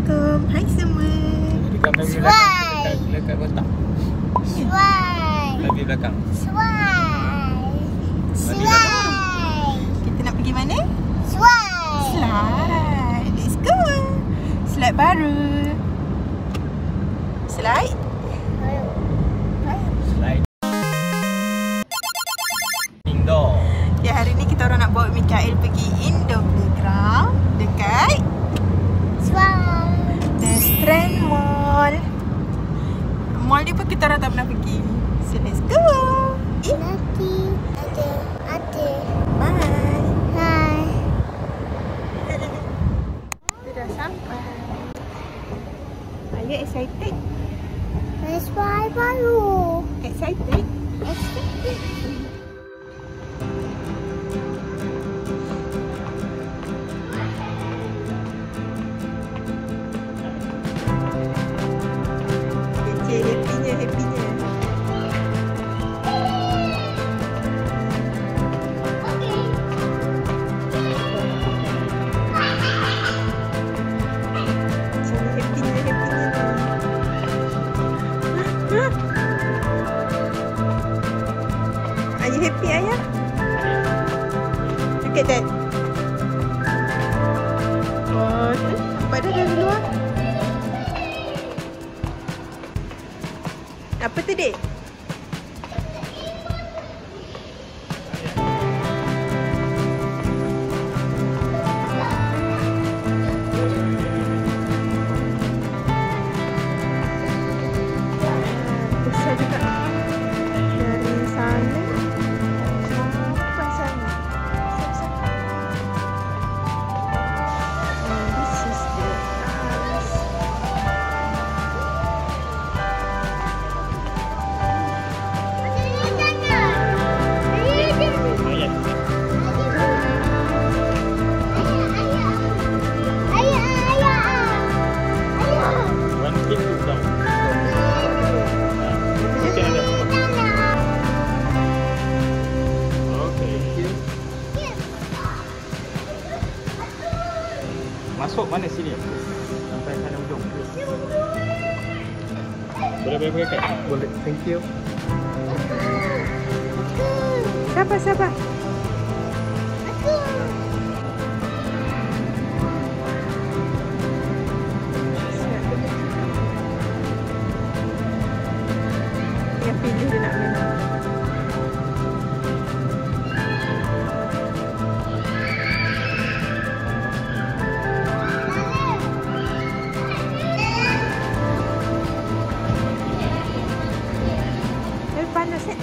Assalamualaikum. Hai semua. Dekat Nabi belakang. Dekat kotak. Nabi belakang. Kita nak pergi mana? Slide. Let's go. Slide baru. Slide. Slide. Indoor. Ya, hari ni kita orang nak bawa Mikael pergi indoor playground dekat The Strand Mall. Mall ni pun kita orang tak pernah pergi. So let's go. Bye. Kita dah sampai. Are you excited? Excited? Happy-nya. Are you happy, Ayah? Look at that. Oh, nampak dah dari luar. Apa tu, Dek? Besar juga. Dari sana sampai sana. And this is the house. One kid to down. Masuk mana sini? Sampai sana ujung. Boleh pakai? Boleh. Thank you. Sabar. Dia pilih dia nak minum. Panas eh?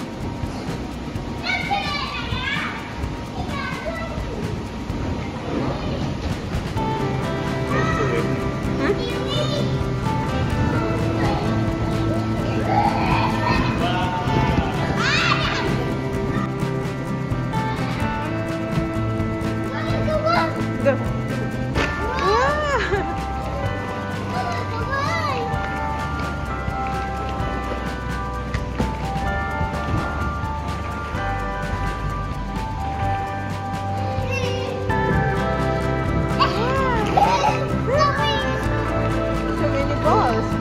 Go.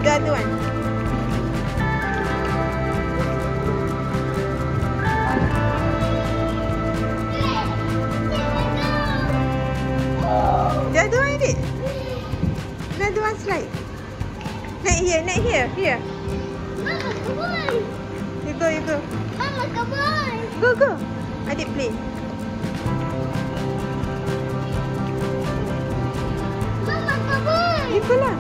The other one. The other one, is it? Another one slide. Naik here. Mama, come on. You go. Mama, come on. Go. Adik play. Mama, come on. You go lah.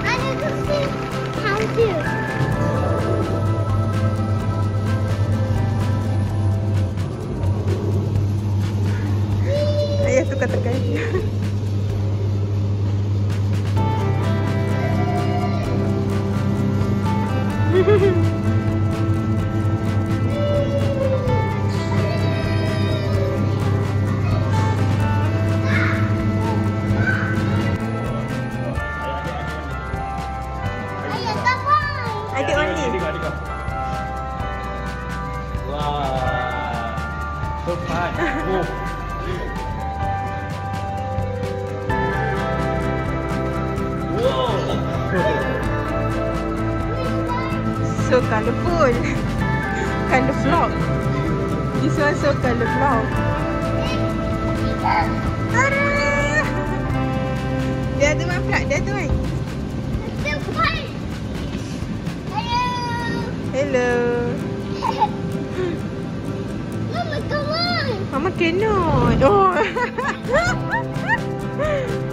I need to see how to. Ayah tukar tekan. so colourful. Colour vlog. This one so colour vlog. Tara! Dia tu mana pula? Dia tu kan? Hello. Mama, come on. Mama cannot. Oh.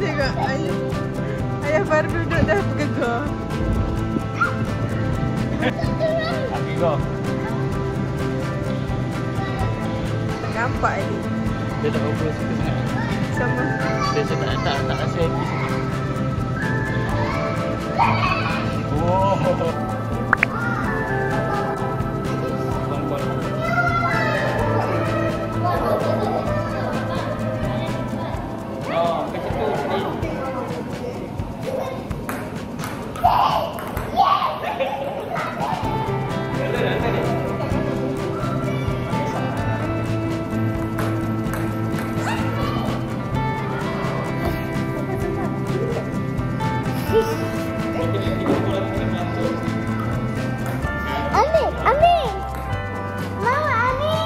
Tengok ayah. Ayah baru duduk dah bergegar. Ambil kau. Tak nampak ni. Dia tak berapa suka sangat. Sama. Dia tak rasa happy sangat. Oh. Kuat-kuat. Oh, macam tu sini. Ambil. Mama, ambil.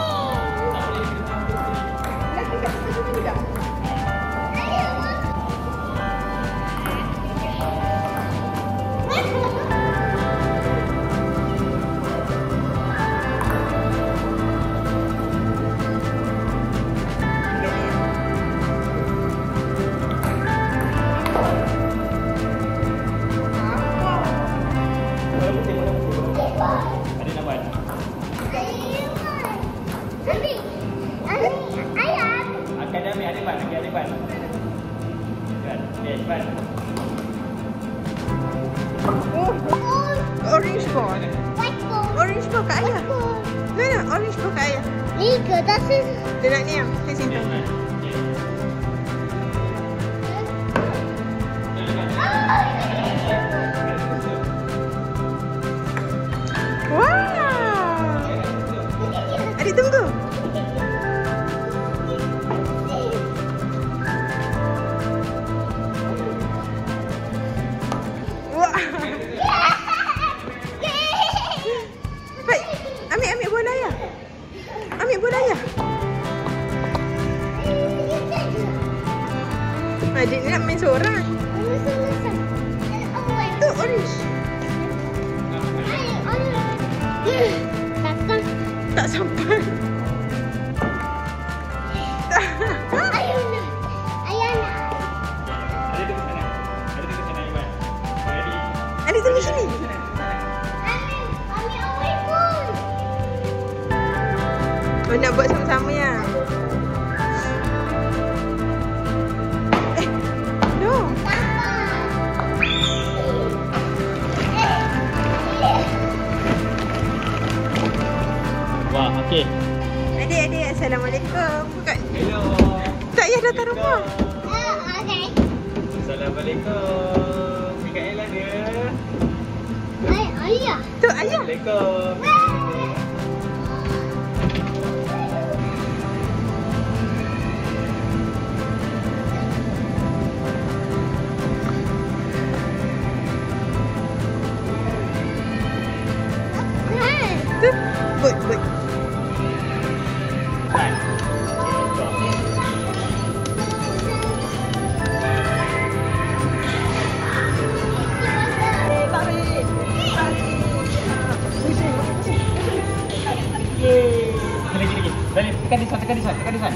Ada nak buat? Ayam. Akan dia ambil Adiman, ambil Adiman. Okay, cepat. Orange ball. White ball. Orange ball kat ayah. Mana orange ball kat ayah? Ni ke tak sih? Dia nak ni yang. Saya simpan. Wow. Adik tunggu. Wah. Baik. Ambil bola ayah. Ambil bola ayah. Adik ni nak main seorang. Tu orange. Tak sampai. Adik tunggu sini. Oh, nak buat sama-sama ya. No. Wah, okey. Adik, Assalamualaikum. Bukan. Hello. Tak payah datang rumah. Assalamualaikum. Mikaela dia. Ayah. Tu ayah. Assalamualaikum. Tu. Bot. Hai. Lagi. Balik, tekan di sana. Tekan di sana.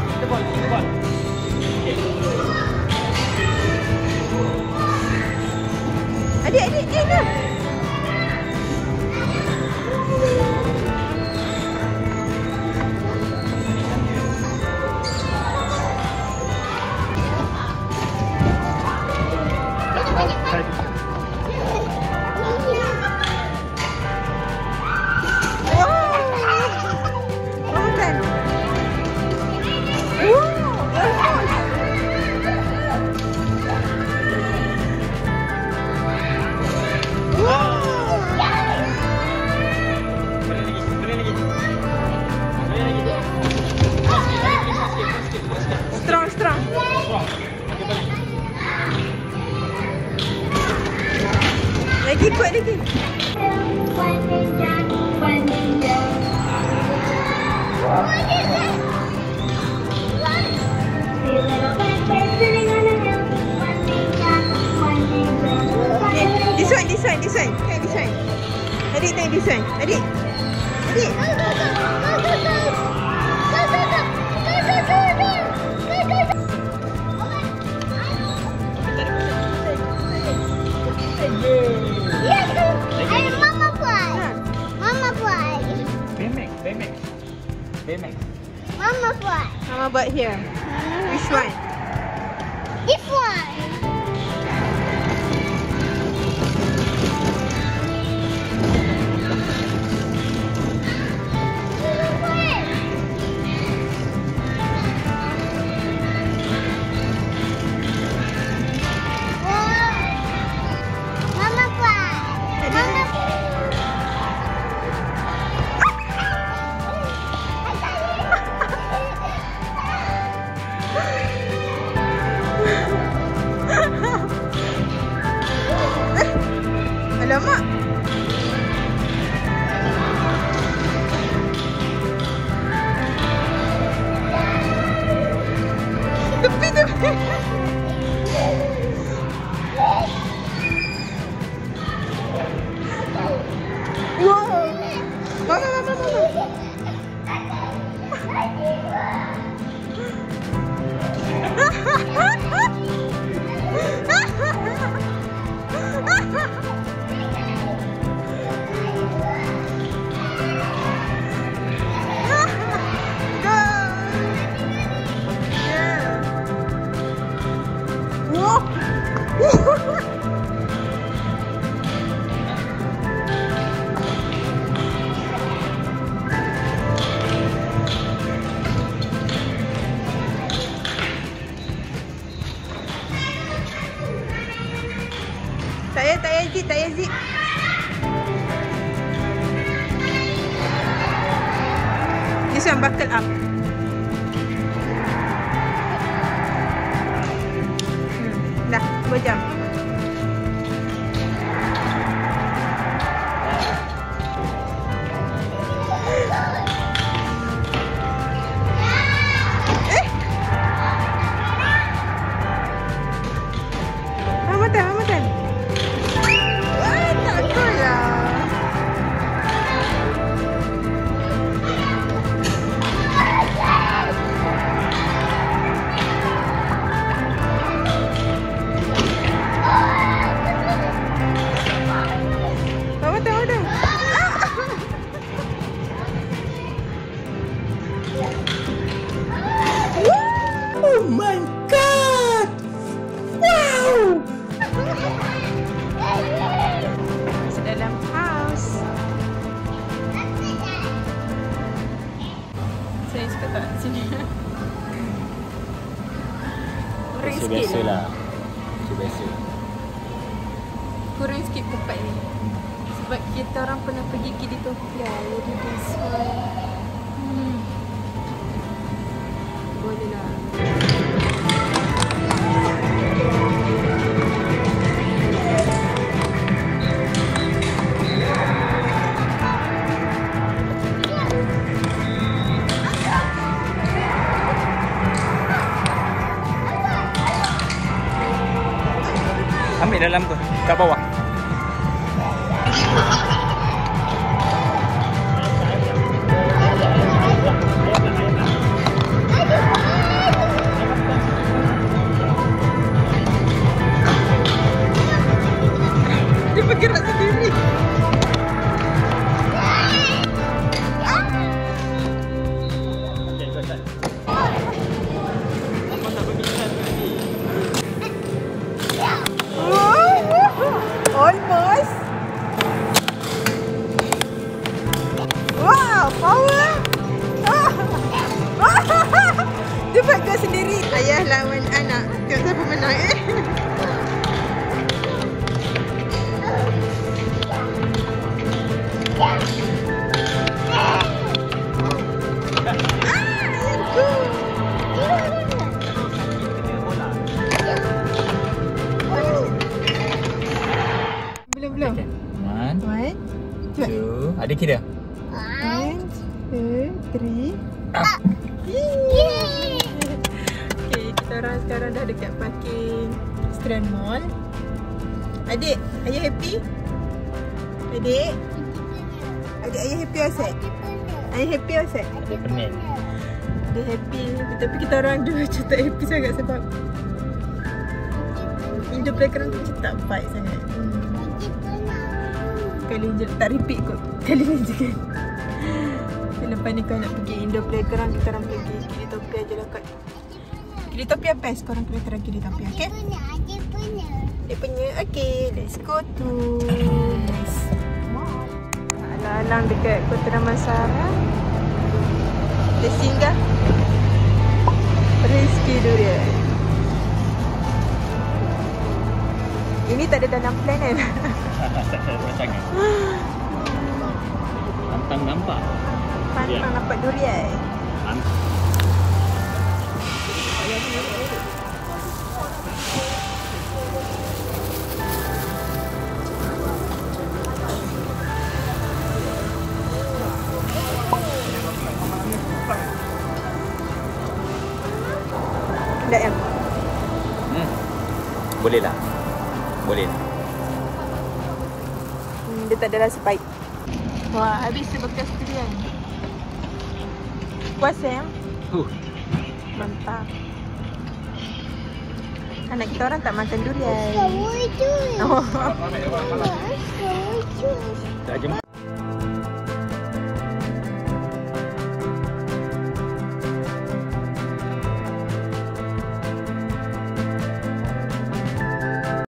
Kita buat. Okey. Adik, dah. Wow. this one. Tengok this one. Adik tengok this one. Adik. Baymax. Mama fly. Mama buat here. Which one? This one. Mama fly. Mama fly. Alamak. Tepi. Wow. Mama. Tak payah zip. This one buckle up. Dah, 2 jam. Hamatan. Oh my god! Wow! Masuk dalam house. Saya suka tak sini. Kurang sikit Biasalah. Biasa. Kurang sikit tempat ni. Sebab kita orang pernah pergi Kidditopia. Jadi this one. Boleh lah. Ambil dalam tu, kat bawah. Dia bergerak sendiri. Almost. Wow, power. Dia buat gol sendiri. Ayah lawan anak. Tengok siapa menang Belum. 1, 2. Ada kira? 1, 2, 3. Okay, kita orang sekarang dah dekat parking Strand Mall. Adik, are you happy? Adik? Adik ayah happy asal? Ayah happy asal? Ada pening. Dia happy. Tapi kita orang dua macam tak happy sangat sebab Indo playground tu macam tak baik sangat. Kali ni tak repeat kot. Kali ni je kan. Lepas ni kalau nak pergi Indo playground, kita orang pergi Kidditopia je lah kot. Kidditopia best, korang kena try Kidditopia, okay? Dia punya, okay. Let's go to next mall. Alang-alang dekat Kota Damansara. Kita singgah Rizky Durian. Ini tak ada dalam plan kan? Tak ada rancangan. Pantang nampak. Pantang nampak durian. Tak yang? Boleh lah. Boleh. Dia tak ada rasa pahit. Wah, habis sebekas durian. Puas yang? Mantap. Anak kita orang tak makan durian. Kamu itu. Oh. Tak jumpa.